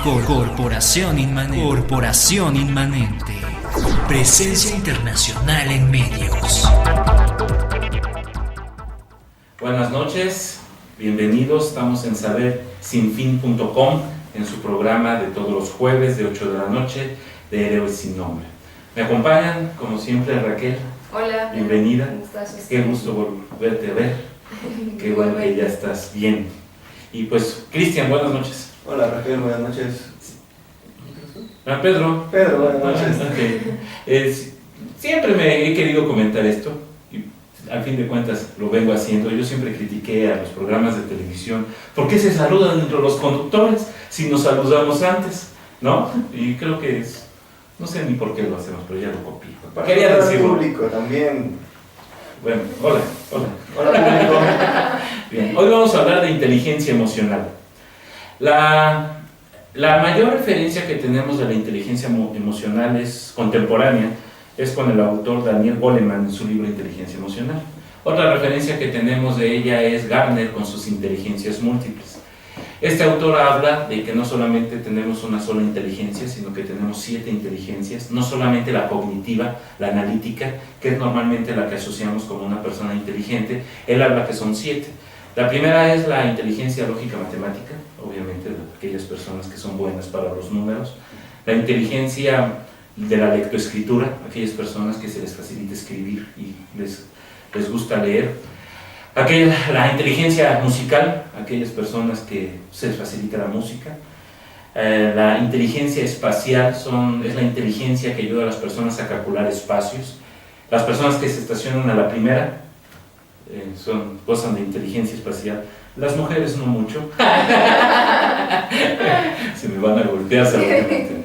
Corporación Inmanente. Presencia internacional en medios. Buenas noches, bienvenidos. Estamos en sabersinfin.com en su programa de todos los jueves de 8 de la noche de Héroes sin Nombre. Me acompañan, como siempre, Raquel. Hola. Bienvenida. ¿Cómo estás? Qué gusto volverte a ver. Qué bueno que ya estás bien. Y pues, Cristian, buenas noches. Hola Raquel, buenas noches. Pedro. Buenas noches. Okay. Siempre me he querido comentar esto y al fin de cuentas lo vengo haciendo. Yo siempre critiqué a los programas de televisión. ¿Por qué se saludan entre los conductores si nos saludamos antes? ¿No? Y creo que es... No sé ni por qué lo hacemos, pero ya lo copio. Quería decirlo. Público también. Bueno, hola. Hola público. Bien, hoy vamos a hablar de inteligencia emocional. La mayor referencia que tenemos de la inteligencia emocional contemporánea es con el autor Daniel Goleman en su libro Inteligencia Emocional. Otra referencia que tenemos de ella es Gardner con sus inteligencias múltiples. Este autor habla de que no solamente tenemos una sola inteligencia, sino que tenemos 7 inteligencias, no solamente la cognitiva, la analítica, que es normalmente la que asociamos como una persona inteligente. Él habla que son 7. La primera es la inteligencia lógica matemática, obviamente de aquellas personas que son buenas para los números. La inteligencia de la lectoescritura, aquellas personas que se les facilita escribir y les gusta leer. La inteligencia musical, aquellas personas que se les facilita la música. La inteligencia espacial es la inteligencia que ayuda a las personas a calcular espacios. Las personas que se estacionan a la primera gozan de inteligencia espacial. Las mujeres no mucho. Se me van a golpear seguramente.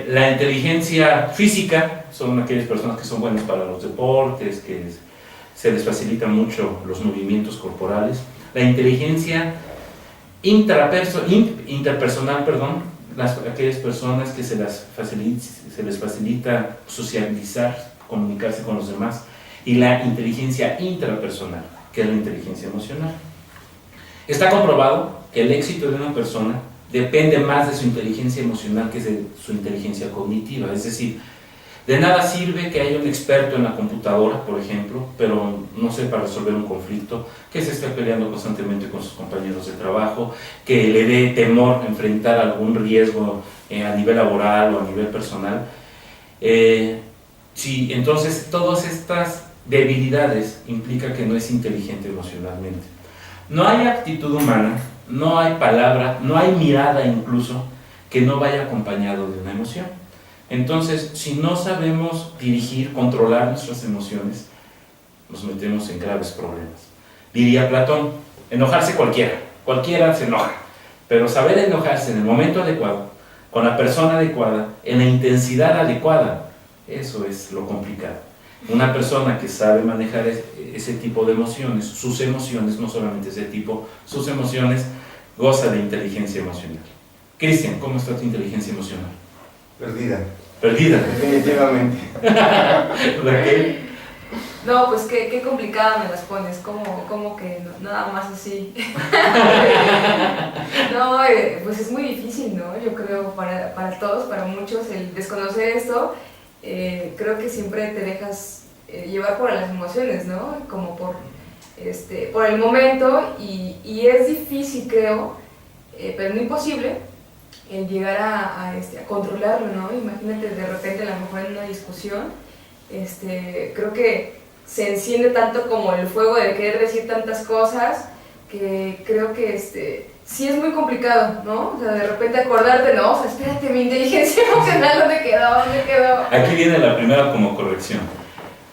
La inteligencia física son aquellas personas que son buenas para los deportes, que se les facilitan mucho los movimientos corporales. La inteligencia interpersonal, aquellas personas que se les facilita socializar, comunicarse con los demás. Y la inteligencia intrapersonal, que es la inteligencia emocional. Está comprobado que el éxito de una persona depende más de su inteligencia emocional que de su inteligencia cognitiva. Es decir, de nada sirve que haya un experto en la computadora, por ejemplo, pero no sepa resolver un conflicto, que se esté peleando constantemente con sus compañeros de trabajo, que le dé temor enfrentar algún riesgo a nivel laboral o a nivel personal. Entonces, todas estas debilidades implica que no es inteligente emocionalmente. No hay actitud humana, no hay palabra, no hay mirada incluso que no vaya acompañado de una emoción. Entonces, si no sabemos dirigir, controlar nuestras emociones, nos metemos en graves problemas. Diría Platón, enojarse cualquiera se enoja, pero saber enojarse en el momento adecuado, con la persona adecuada, en la intensidad adecuada, eso es lo complicado. Una persona que sabe manejar ese tipo de emociones, sus emociones, no solamente ese tipo, sus emociones, goza de inteligencia emocional. Cristian, ¿cómo está tu inteligencia emocional? Perdida. Definitivamente. ¿Raquel? No, pues qué complicada me las pones, como que nada más así. No, pues es muy difícil, ¿no? Yo creo para todos, para muchos, el desconocer esto, creo que siempre te dejas llevar por las emociones, ¿no? Como por el momento, y es difícil, creo, pero no imposible, el llegar a controlarlo, ¿no? Imagínate de repente, a lo mejor en una discusión, creo que se enciende tanto como el fuego de querer decir tantas cosas, que creo que sí es muy complicado, ¿no? O sea, de repente acordarte, no, o sea, espérate, mi inteligencia emocional, ¿dónde quedó? Aquí viene la primera como corrección.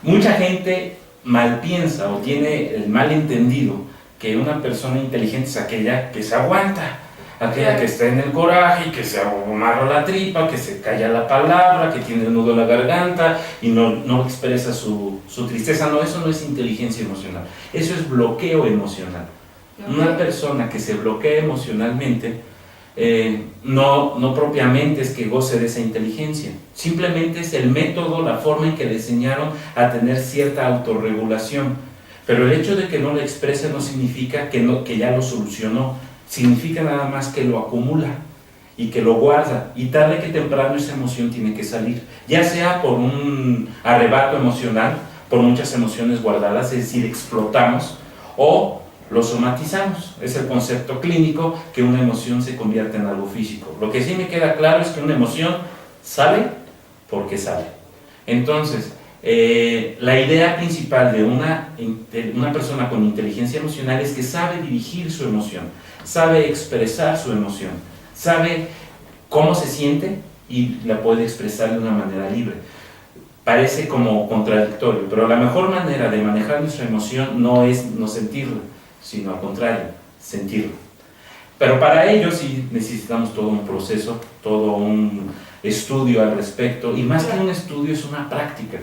Mucha gente mal piensa o tiene el mal entendido que una persona inteligente es aquella que se aguanta, aquella que está en el coraje y que se amarra la tripa, que se calla la palabra, que tiene el nudo en la garganta y no expresa su tristeza. No, eso no es inteligencia emocional, eso es bloqueo emocional. Una persona que se bloquea emocionalmente no propiamente es que goce de esa inteligencia, simplemente es el método, la forma en que le enseñaron a tener cierta autorregulación. Pero el hecho de que no lo exprese no significa que ya lo solucionó. significa nada más que lo acumula y que lo guarda, y tarde que temprano esa emoción tiene que salir, ya sea por un arrebato emocional, por muchas emociones guardadas, es decir, explotamos, o lo somatizamos. Es el concepto clínico que una emoción se convierte en algo físico. Lo que sí me queda claro es que una emoción sale porque sale. Entonces, la idea principal de una persona con inteligencia emocional es que sabe dirigir su emoción, sabe expresar su emoción, sabe cómo se siente y la puede expresar de una manera libre. Parece como contradictorio, pero la mejor manera de manejar nuestra emoción no es no sentirla, sino al contrario, sentirla. Pero para ello sí necesitamos todo un proceso, todo un estudio al respecto, y más que un estudio es una práctica,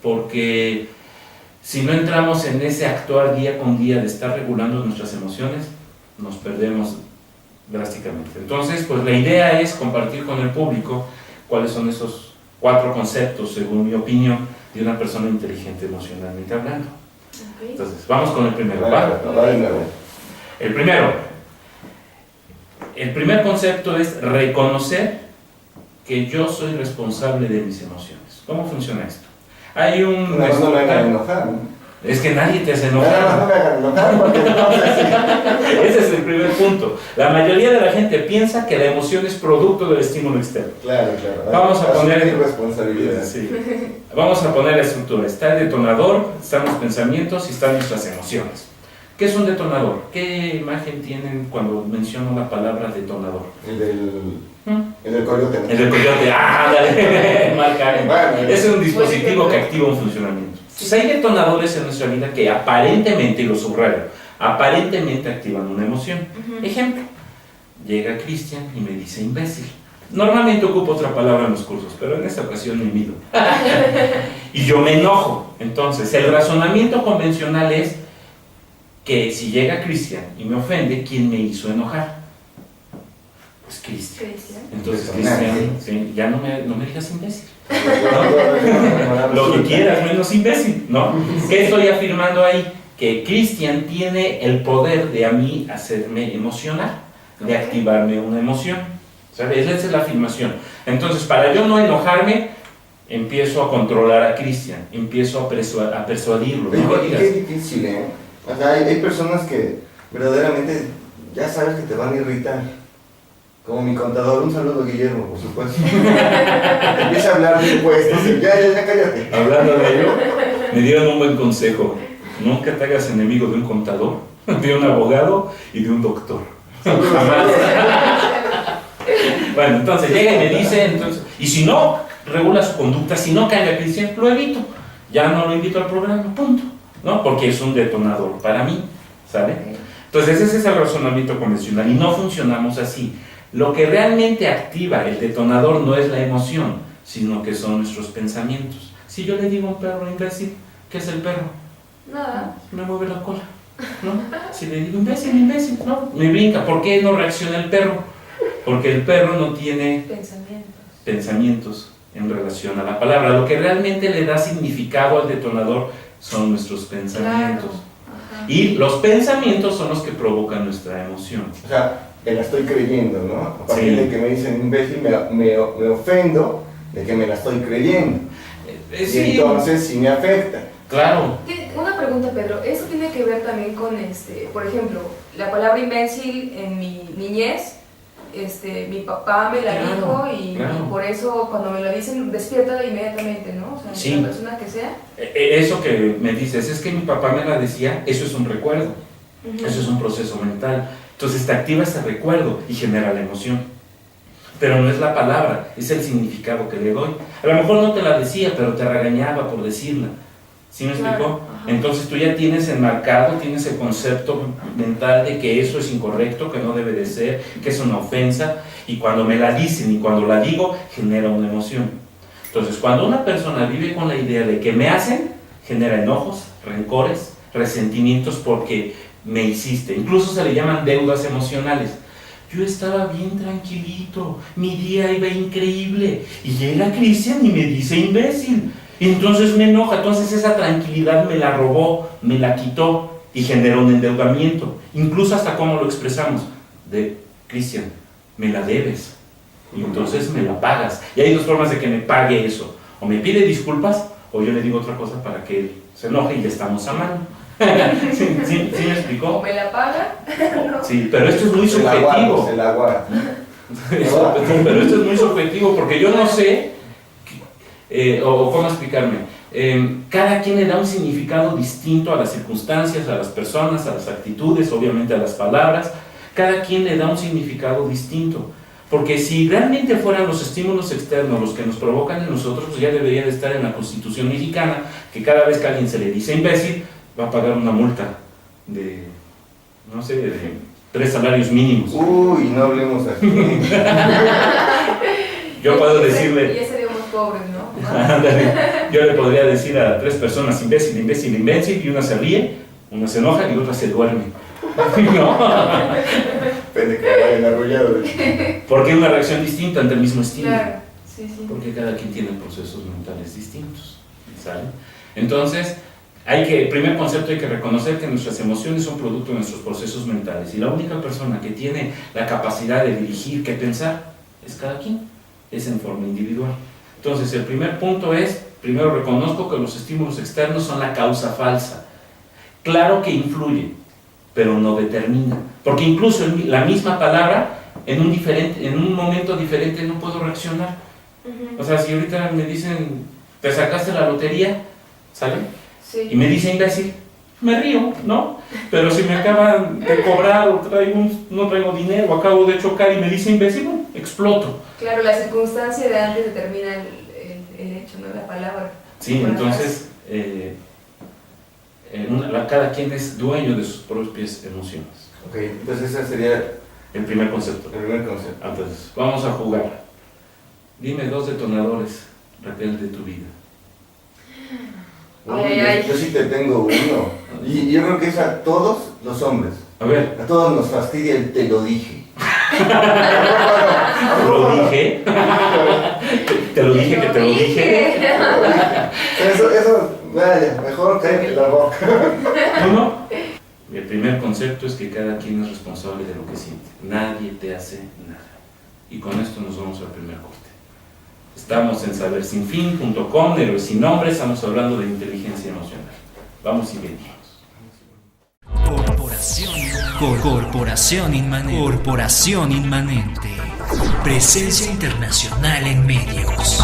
porque si no entramos en ese actuar día con día de estar regulando nuestras emociones, nos perdemos drásticamente. Entonces, pues la idea es compartir con el público cuáles son esos 4 conceptos, según mi opinión, de una persona inteligente emocionalmente hablando. Entonces, vamos con el primero. El primer concepto es reconocer que yo soy responsable de mis emociones. ¿Cómo funciona esto? Hay un... No me hagan enojar, ¿no? Es que nadie te hace enojar. No me hagan enojar porque Ese es el primer punto. La mayoría de la gente piensa que la emoción es producto del estímulo externo. Claro. Vamos a poner responsabilidad. Sí. Vamos a poner la estructura. Está el detonador, están los pensamientos y están nuestras emociones. ¿Qué es un detonador? ¿Qué imagen tienen cuando menciono la palabra detonador? El del coyote. El del coyote. Dale. Marca. Bueno, Es un dispositivo que activa un funcionamiento. Entonces, hay detonadores en nuestra vida que aparentemente, y lo subrayo, aparentemente activan una emoción. Ejemplo, llega Cristian y me dice imbécil. Normalmente ocupo otra palabra en los cursos, pero en esta ocasión me mido. Y yo me enojo. Entonces, el razonamiento convencional es que si llega Cristian y me ofende, ¿quién me hizo enojar? Pues Cristian. Entonces, Cristian, sí, ya no me digas imbécil. ¿No? Lo que quieras, menos imbécil, ¿no? ¿Qué estoy afirmando ahí? Que Cristian tiene el poder de a mí hacerme emocionar, de activarme una emoción. ¿Sabes? Esa es la afirmación. Entonces, para yo no enojarme, empiezo a controlar a Cristian, empiezo a persuadirlo. ¿No? Qué difícil, ¿eh? O sea, hay personas que verdaderamente ya sabes que te van a irritar. Como mi contador, un saludo Guillermo, por supuesto. Empieza a hablar de impuestos y ya cállate. Hablando de ello, me dieron un buen consejo. Nunca te hagas enemigo de un contador, de un abogado y de un doctor. Jamás. Bueno, entonces llega y me dice, y si no regula su conducta, si no cambia Cristian, lo evito. Ya no lo invito al programa, punto. ¿No? Porque es un detonador para mí, ¿sabe? Entonces ese es el razonamiento convencional y no funcionamos así. Lo que realmente activa el detonador no es la emoción, sino que son nuestros pensamientos. Si yo le digo a un perro imbécil, ¿qué es el perro? Nada. Me mueve la cola, ¿no? Si le digo imbécil, ¿no? Me brinca. ¿Por qué no reacciona el perro? Porque el perro no tiene pensamientos en relación a la palabra. Lo que realmente le da significado al detonador son nuestros pensamientos. Claro. Y los pensamientos son los que provocan nuestra emoción. O sea, me la estoy creyendo, ¿no? A partir Sí. de que me dicen imbécil, me ofendo de que me la estoy creyendo. Sí. Y entonces sí me afecta. Claro. Una pregunta, Pedro. ¿Eso tiene que ver también con, por ejemplo, la palabra imbécil en mi niñez? Mi papá me la dijo y por eso cuando me la dicen despierta inmediatamente, ¿no? O sea, Sí. la persona que sea. Eso que me dices, es que mi papá me la decía, eso es un recuerdo, eso es un proceso mental. Entonces te activa ese recuerdo y genera la emoción. Pero no es la palabra, es el significado que le doy. A lo mejor no te la decía, pero te regañaba por decirla. ¿Sí me explicó? Entonces tú ya tienes enmarcado, tienes el concepto mental de que eso es incorrecto, que no debe de ser, que es una ofensa, y cuando me la dicen y cuando la digo, genera una emoción. Entonces cuando una persona vive con la idea de que me hacen, genera enojos, rencores, resentimientos porque me hiciste. Incluso se le llaman deudas emocionales. Yo estaba bien tranquilito, mi día iba increíble, y llega Cristian y me dice imbécil. Y entonces me enoja, entonces esa tranquilidad me la robó, me la quitó y generó un endeudamiento. Incluso hasta cómo lo expresamos, de Cristian, me la debes y entonces me la pagas. Y hay dos formas de que me pague eso: o me pide disculpas o yo le digo otra cosa para que él se enoje y ya estamos a mano. ¿Sí me explicó? ¿O me la paga? No. Sí, pero esto es muy subjetivo. Se la guarda. Pero esto es muy subjetivo porque yo no sé, o cómo explicarme. Cada quien le da un significado distinto a las circunstancias, a las personas, a las actitudes, obviamente a las palabras. Cada quien le da un significado distinto. Porque si realmente fueran los estímulos externos los que nos provocan en nosotros, pues ya debería de estar en la Constitución mexicana, que cada vez que a alguien se le dice imbécil, va a pagar una multa de, no sé, de 3 salarios mínimos. Uy, no hablemos aquí. Yo puedo decirle... Ya seríamos pobres, ¿no? Ándale. Yo le podría decir a 3 personas imbécil, imbécil, imbécil, y una se ríe, una se enoja y otra se duerme. ¿No? Depende que vaya el arrollado. Porque hay una reacción distinta ante el mismo estímulo. Claro, sí. Porque cada quien tiene procesos mentales distintos. ¿Sale? Entonces, el primer concepto, hay que reconocer que nuestras emociones son producto de nuestros procesos mentales. Y la única persona que tiene la capacidad de dirigir qué pensar es cada quien. Es en forma individual. Entonces, el primer punto es, primero reconozco que los estímulos externos son la causa falsa. Claro que influye, pero no determina. Porque incluso en la misma palabra, en un momento diferente no puedo reaccionar. O sea, si ahorita me dicen, te sacaste la lotería, ¿sale? Sí. Y me dice imbécil, me río, ¿no? Pero si me acaban de cobrar o no traigo dinero, acabo de chocar y me dice imbécil, no, exploto. Claro, la circunstancia de antes determina el hecho, no la palabra. Sí, entonces cada quien es dueño de sus propias emociones. Ok, entonces ese sería El primer concepto. el primer concepto. Entonces, vamos a jugar. Dime 2 detonadores, Raquel, de tu vida. Ay. Yo sí te tengo uno. Y yo creo que es a todos los hombres. A ver, A todos nos fastidia el te lo dije. ¿te lo dije? ¿Te lo dije que te lo dije? Eso, vaya, mejor cállate la boca. ¿Uno? El primer concepto es que cada quien es responsable de lo que siente. Nadie te hace nada. Y con esto nos vamos al primer corte. Estamos en sabersinfin.com, Héroes sin Nombre, estamos hablando de inteligencia emocional. Vamos y venimos. Corporación Inmanente. Corporación Inmanente. Presencia internacional en medios.